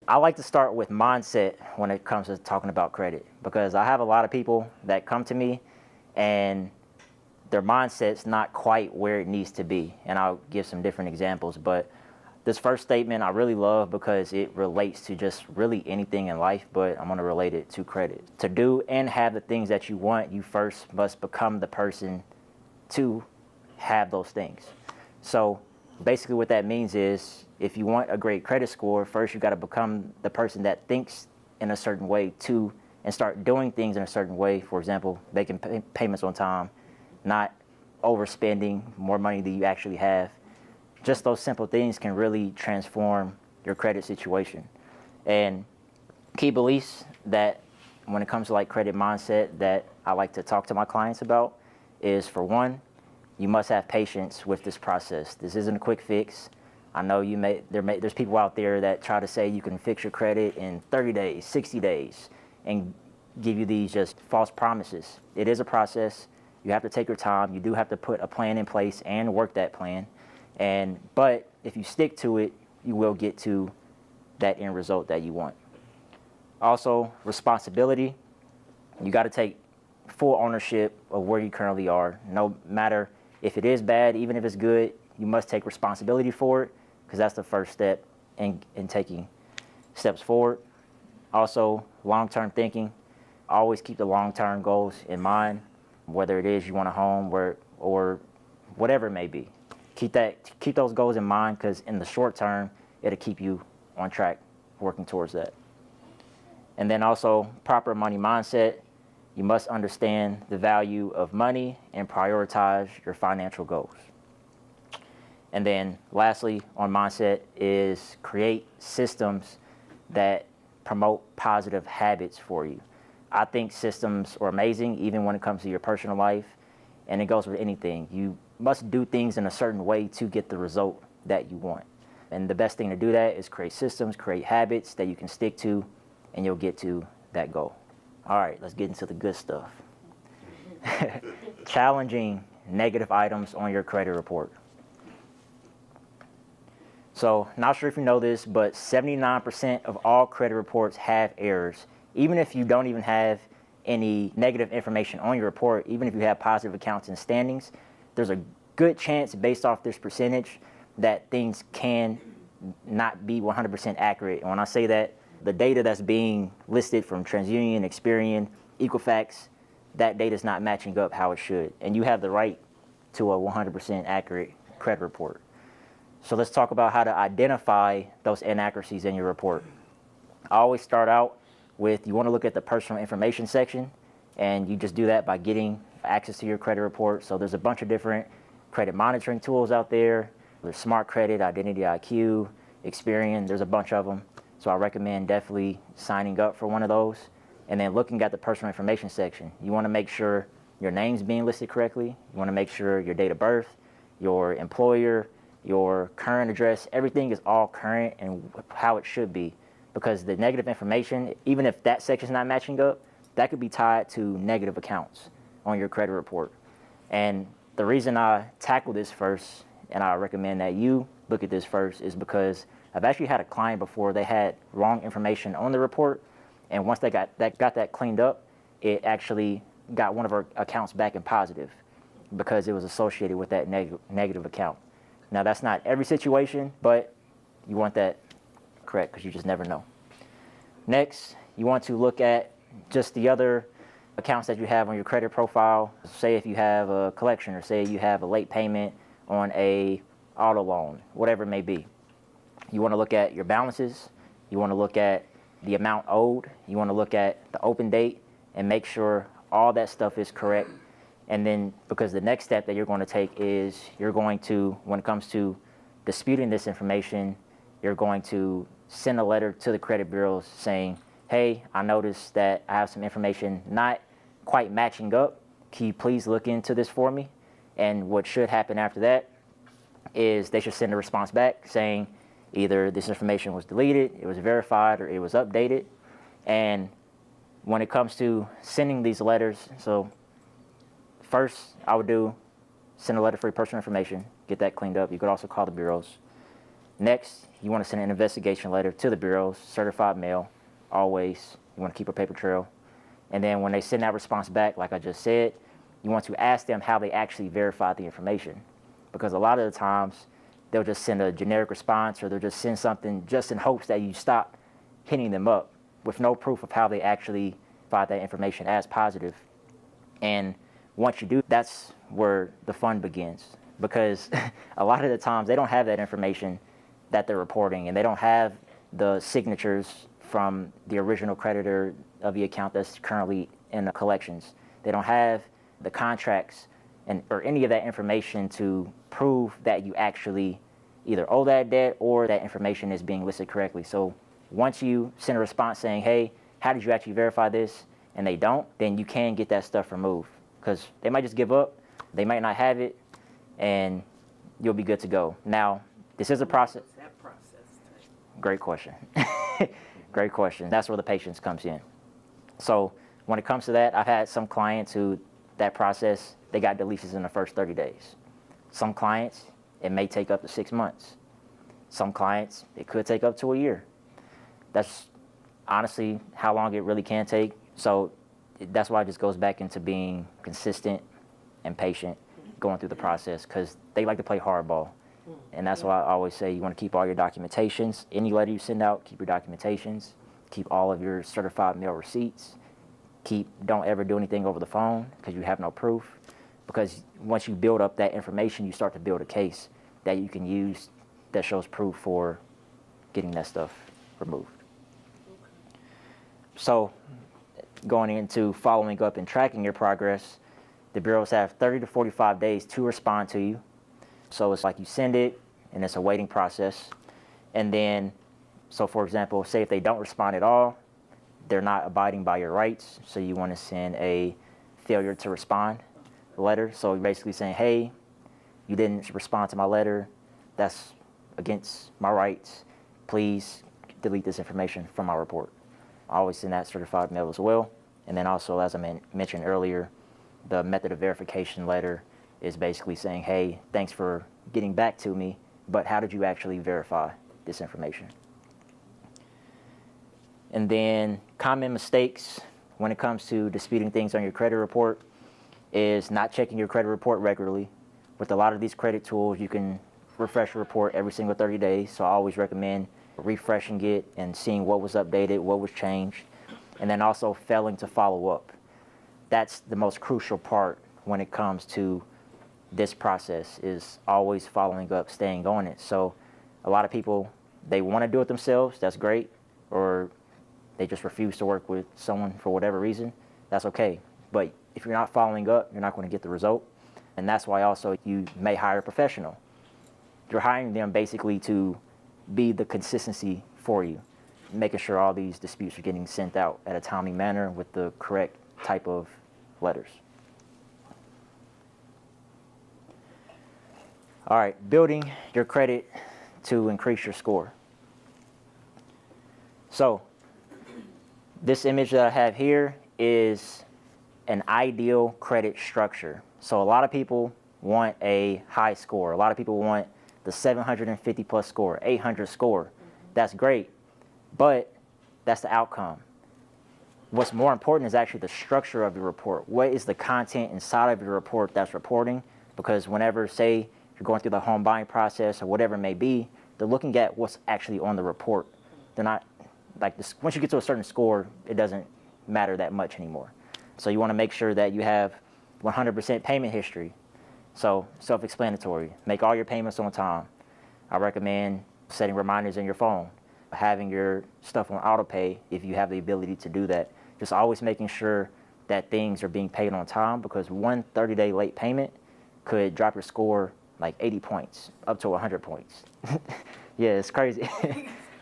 I like to start with mindset when it comes to talking about credit, because I have a lot of people that come to me and their mindset's not quite where it needs to be. And I'll give some different examples. But this first statement I really love because it relates to just really anything in life, but I'm going to relate it to credit. To do and have the things that you want, you first must become the person to have those things. So basically what that means is, if you want a great credit score, first you got to become the person that thinks in a certain way too, and start doing things in a certain way. For example, making payments on time, not overspending more money than you actually have. Just those simple things can really transform your credit situation. And key beliefs that when it comes to like credit mindset that I like to talk to my clients about is, for one, you must have patience with this process. This isn't a quick fix. I know there's people out there that try to say you can fix your credit in 30 days, 60 days, and give you these just false promises. It is a process. You have to take your time. You do have to put a plan in place and work that plan. But if you stick to it, you will get to that end result that you want. Also, responsibility. You got to take full ownership of where you currently are. No matter if it is bad, even if it's good, you must take responsibility for it, because that's the first step in taking steps forward. Also, long-term thinking. Always keep the long-term goals in mind, whether it is you want a home or whatever it may be. Keep those goals in mind, because in the short term, it'll keep you on track working towards that. And then also, proper money mindset. You must understand the value of money and prioritize your financial goals. And then lastly, on mindset, is create systems that promote positive habits for you. I think systems are amazing, even when it comes to your personal life, and it goes with anything. You must do things in a certain way to get the result that you want. And the best thing to do that is create systems, create habits that you can stick to, and you'll get to that goal. All right, let's get into the good stuff. Challenging negative items on your credit report. So, not sure if you know this, but 79% of all credit reports have errors. Even if you don't even have any negative information on your report, even if you have positive accounts and standings, there's a good chance, based off this percentage, that things can not be 100% accurate. And when I say that, the data that's being listed from TransUnion, Experian, Equifax, that data is not matching up how it should. And you have the right to a 100% accurate credit report. So let's talk about how to identify those inaccuracies in your report. I always start out with, you want to look at the personal information section, and you just do that by getting access to your credit report. So there's a bunch of different credit monitoring tools out there. There's Smart Credit, Identity IQ, Experian, there's a bunch of them. So I recommend definitely signing up for one of those. And then looking at the personal information section. You want to make sure your name's being listed correctly. You want to make sure your date of birth, your employer, your current address, everything is all current and how it should be. Because the negative information, even if that section's not matching up, that could be tied to negative accounts on your credit report. And the reason I tackle this first, and I recommend that you look at this first, is because I've actually had a client before, they had wrong information on the report, and once they got that cleaned up, it actually got one of our accounts back in positive because it was associated with that negative account. Now, that's not every situation, but you want that correct, because you just never know. Next, you want to look at just the other accounts that you have on your credit profile. Say if you have a collection, or say you have a late payment on a auto loan, whatever it may be. You want to look at your balances. You want to look at the amount owed. You want to look at the open date and make sure all that stuff is correct. And then, because the next step that you're going to take is, you're going to, when it comes to disputing this information, you're going to send a letter to the credit bureaus saying, hey, I noticed that I have some information not quite matching up. Can you please look into this for me? And what should happen after that is they should send a response back saying either this information was deleted, it was verified, or it was updated. And when it comes to sending these letters, so first I would send a letter for your personal information, get that cleaned up. You could also call the bureaus. Next, you want to send an investigation letter to the bureaus, certified mail, always. You want to keep a paper trail. And then when they send that response back, like I just said, you want to ask them how they actually verified the information. Because a lot of the times, they'll just send a generic response, or they'll just send something just in hopes that you stop hitting them up with no proof of how they actually verified that information as positive. And once you do, that's where the fun begins. Because a lot of the times, they don't have that information that they're reporting, and they don't have the signatures from the original creditor of the account that's currently in the collections. They don't have the contracts or any of that information to prove that you actually either owe that debt or that information is being listed correctly. So once you send a response saying, hey, how did you actually verify this? And they don't, then you can get that stuff removed, because they might just give up, they might not have it, and you'll be good to go. Now, this is a process. What's that process take? Great question. Great question. That's where the patience comes in. So when it comes to that, I've had some clients who that process, they got deletions in the first 30 days. Some clients, it may take up to 6 months. Some clients, it could take up to a year. That's honestly how long it really can take. So that's why it just goes back into being consistent and patient going through the process, because they like to play hardball. And that's why I always say you want to keep all your documentations. Any letter you send out, keep your documentations. Keep all of your certified mail receipts. Don't ever do anything over the phone because you have no proof. Because once you build up that information, you start to build a case that you can use that shows proof for getting that stuff removed. So going into following up and tracking your progress, the bureaus have 30 to 45 days to respond to you. So it's like you send it, and it's a waiting process. And then, so for example, say if they don't respond at all, they're not abiding by your rights. So you want to send a failure to respond letter. So you're basically saying, hey, you didn't respond to my letter. That's against my rights. Please delete this information from my report. I always send that certified mail as well. And then also, as I mentioned earlier, the method of verification letter is basically saying, hey, thanks for getting back to me, but how did you actually verify this information? And then common mistakes when it comes to disputing things on your credit report is not checking your credit report regularly. With a lot of these credit tools, you can refresh your report every single 30 days, so I always recommend refreshing it and seeing what was updated, what was changed, and then also failing to follow up. That's the most crucial part when it comes to this process, is always following up, staying on it. So a lot of people, they want to do it themselves, that's great, or they just refuse to work with someone for whatever reason, that's okay. But if you're not following up, you're not going to get the result. And that's why also you may hire a professional. You're hiring them basically to be the consistency for you, making sure all these disputes are getting sent out at a timely manner with the correct type of letters. All right, building your credit to increase your score. So this image that I have here is an ideal credit structure. So a lot of people want a high score. A lot of people want the 750 plus score, 800 score. That's great, but that's the outcome. What's more important is actually the structure of your report. What is the content inside of your report that's reporting? Because whenever, say, you're going through the home buying process or whatever it may be, they're looking at what's actually on the report. They're not, like this, once you get to a certain score, it doesn't matter that much anymore. So you want to make sure that you have 100% payment history. So self-explanatory. Make all your payments on time. I recommend setting reminders in your phone, having your stuff on auto pay if you have the ability to do that. Just always making sure that things are being paid on time, because one 30-day late payment could drop your score like 80 points, up to 100 points. Yeah, it's crazy.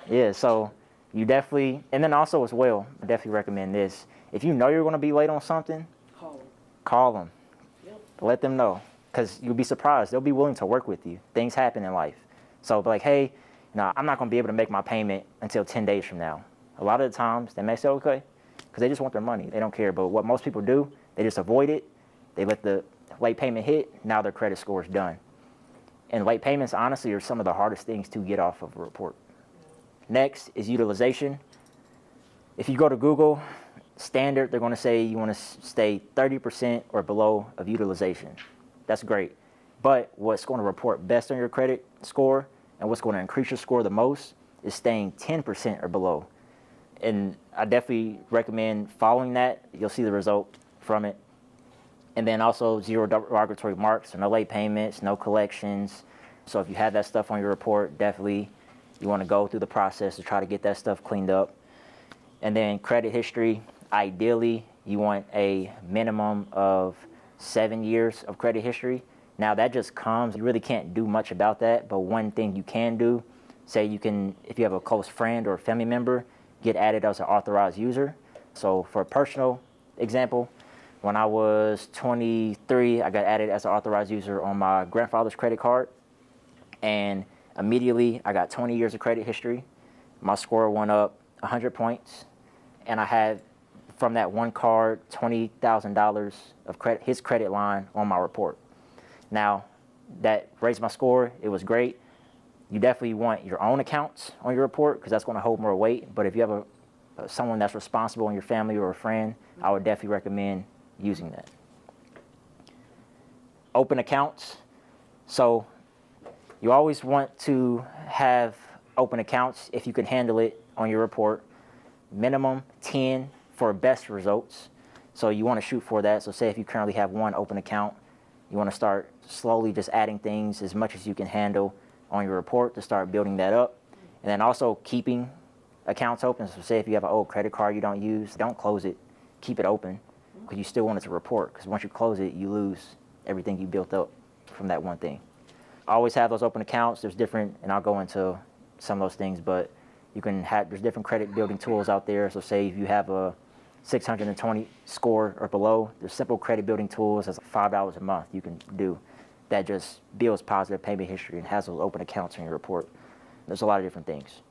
Yeah, so you definitely, and then also as well, I definitely recommend this. If you know you're going to be late on something, call them. Yep. Let them know, because you'll be surprised. They'll be willing to work with you. Things happen in life. So be like, hey, I'm not going to be able to make my payment until 10 days from now. A lot of the times, they may say, okay, because they just want their money. They don't care. But what most people do, they just avoid it. They let the late payment hit. Now their credit score is done. And late payments, honestly, are some of the hardest things to get off of a report. Next is utilization. If you go to Google, standard, they're going to say you want to stay 30% or below of utilization. That's great. But what's going to report best on your credit score and what's going to increase your score the most is staying 10% or below. And I definitely recommend following that. You'll see the result from it. And then also 0 derogatory marks, so no late payments, no collections. So if you have that stuff on your report, definitely you want to go through the process to try to get that stuff cleaned up. And then credit history, ideally you want a minimum of 7 years of credit history. Now that just comes, you really can't do much about that, but one thing you can do, say you can, if you have a close friend or a family member, get added as an authorized user. So for a personal example, when I was 23, I got added as an authorized user on my grandfather's credit card, and immediately I got 20 years of credit history. My score went up 100 points, and I had, from that one card, $20,000 of credit, his credit line on my report. Now, that raised my score. It was great. You definitely want your own accounts on your report because that's going to hold more weight. But if you have someone that's responsible in your family or a friend, I would definitely recommend using that. Open accounts. So you always want to have open accounts if you can handle it on your report. Minimum 10 for best results. So you want to shoot for that. So say if you currently have 1 open account, you want to start slowly just adding things as much as you can handle on your report to start building that up. And then also keeping accounts open. So say if you have an old credit card you don't use, don't close it. Keep it open because you still want it to report, because once you close it, you lose everything you built up from that one thing. Always have those open accounts. There's different, and I'll go into some of those things, but you can have, there's different credit building tools out there. So say if you have a 620 score or below, there's simple credit building tools that's $5 a month you can do that just builds positive payment history and has those open accounts in your report. There's a lot of different things.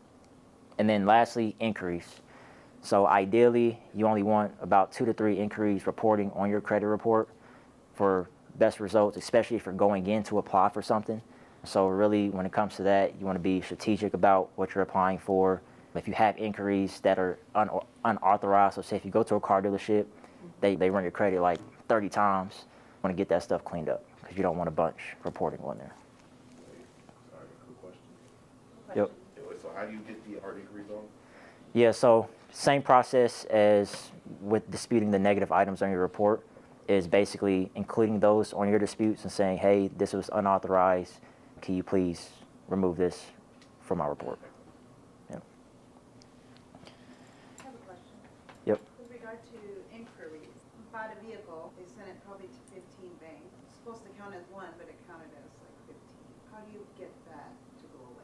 And then lastly, inquiries. So ideally, you only want about 2 to 3 inquiries reporting on your credit report for best results, especially if you're going in to apply for something. So really, when it comes to that, you want to be strategic about what you're applying for. If you have inquiries that are unauthorized, so say if you go to a car dealership, they run your credit like 30 times, you want to get that stuff cleaned up because you don't want a bunch reporting on there. Sorry, quick question. Yep. So how do you get the hard inquiries on? Yeah, so same process as with disputing the negative items on your report is basically including those on your disputes and saying, hey, this was unauthorized. Can you please remove this from our report? Yep. I have a question. Yep. With regard to inquiries, bought a vehicle, they sent it probably to 15 banks. It's supposed to count as 1, but it counted as like 15. How do you get that to go away?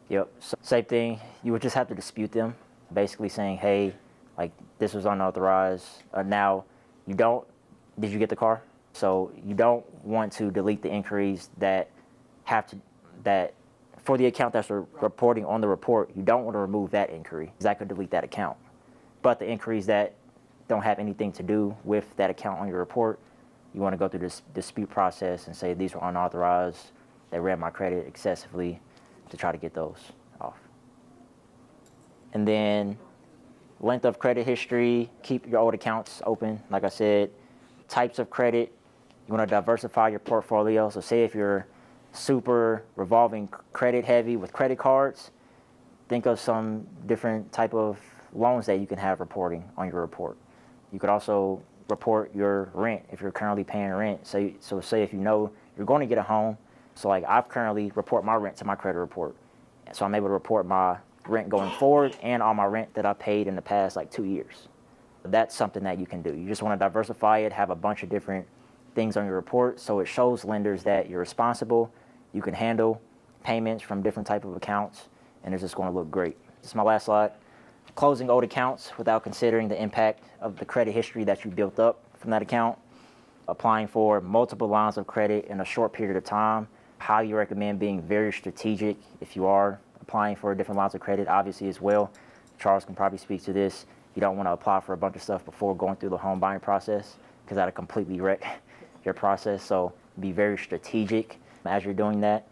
Yep. So same thing. You would just have to dispute them, basically saying, hey, like this was unauthorized. Now, you don't, did you get the car? So you don't want to delete the inquiries that have to, that for the account that's reporting on the report, you don't want to remove that inquiry because that could delete that account. But the inquiries that don't have anything to do with that account on your report, you want to go through this dispute process and say these were unauthorized, they ran my credit excessively, to try to get those off. And then length of credit history, keep your old accounts open. Like I said, types of credit, you want to diversify your portfolio. So say if you're super revolving credit heavy with credit cards, think of some different type of loans that you can have reporting on your report. You could also report your rent if you're currently paying rent. So say if you know you're going to get a home, so like I've currently report my rent to my credit report. So I'm able to report my rent going forward and all my rent that I paid in the past like 2 years. That's something that you can do. You just want to diversify it, have a bunch of different things on your report so it shows lenders that you're responsible, you can handle payments from different type of accounts, and it's just going to look great. This is my last slide. Closing old accounts without considering the impact of the credit history that you built up from that account. Applying for multiple lines of credit in a short period of time. Highly recommend being very strategic if you are applying for different lines of credit, obviously as well. Charles can probably speak to this. You don't want to apply for a bunch of stuff before going through the home buying process because that'll completely wreck your process. So be very strategic as you're doing that.